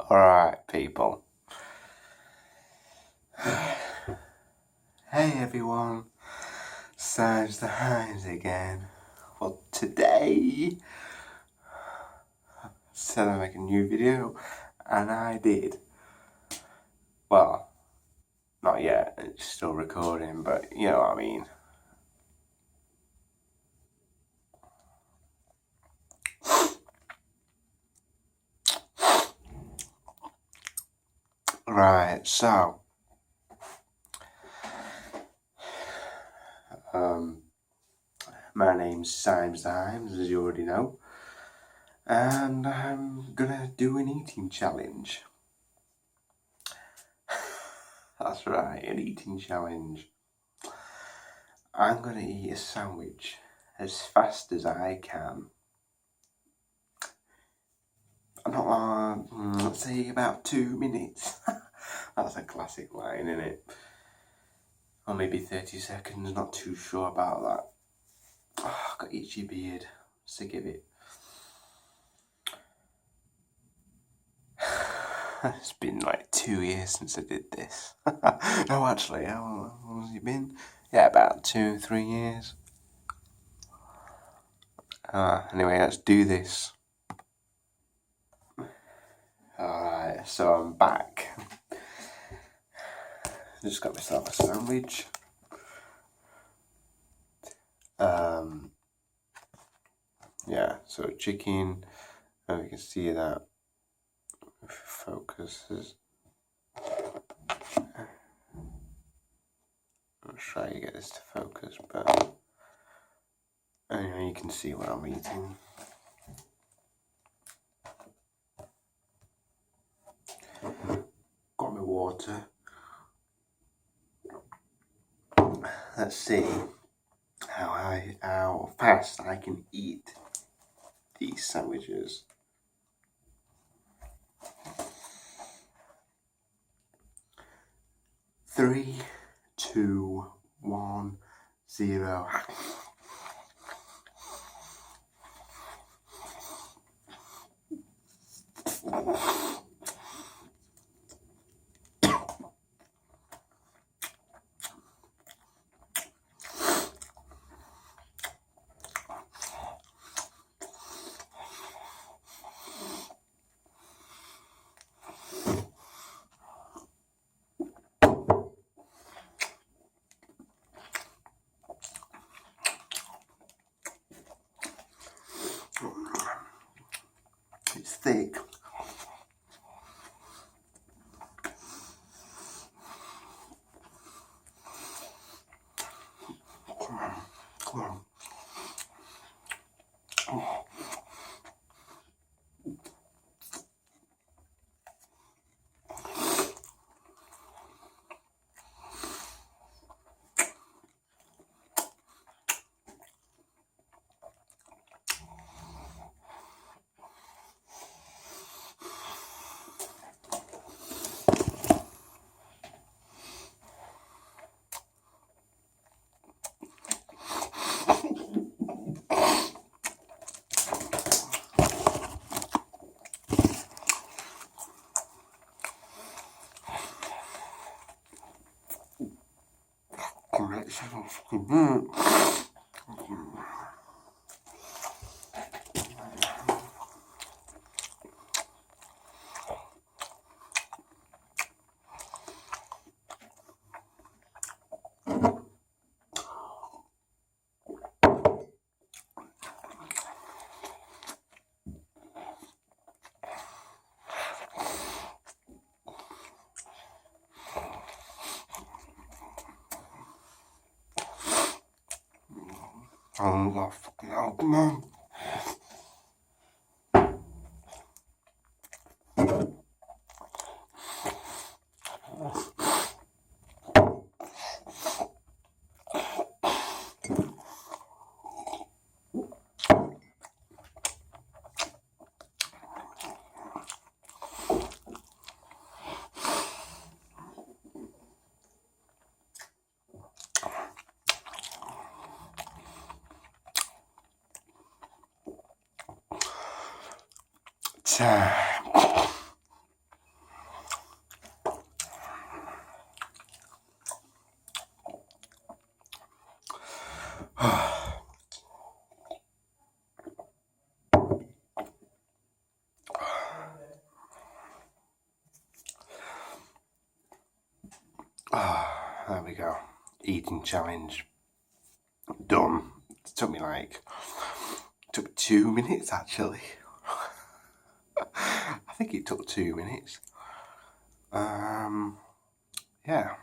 Alright, people. Hey everyone, Sarge the Hines again. Well, today I said I'd make a new video, and I did. Well, not yet, it's still recording, but you know what I mean. Right, so my name's Symes the Himes, as you already know, and I'm gonna do an eating challenge. That's right, an eating challenge. I'm gonna eat a sandwich as fast as I can. Not let's say about 2 minutes. That's a classic line, isn't it? Or maybe 30 seconds, not too sure about that. Oh, I've got itchy beard, sick of it. It's been like 2 years since I did this. No, actually, how long has it been? Yeah, about 2-3 years. Anyway, let's do this. Alright, so I'm back. Just got myself a sandwich. Yeah, so chicken. You can see that if it focuses. I'm trying to get this to focus, but anyway, you can see what I'm eating. Got my water. Let's see how fast I can eat these sandwiches. 3, 2, 1, 0. It's thick. Come on. Oh. Oh, fucking hell, come on. Time. there we go. Eating challenge done. It took me 2 minutes actually. I think it took 2 minutes. Yeah,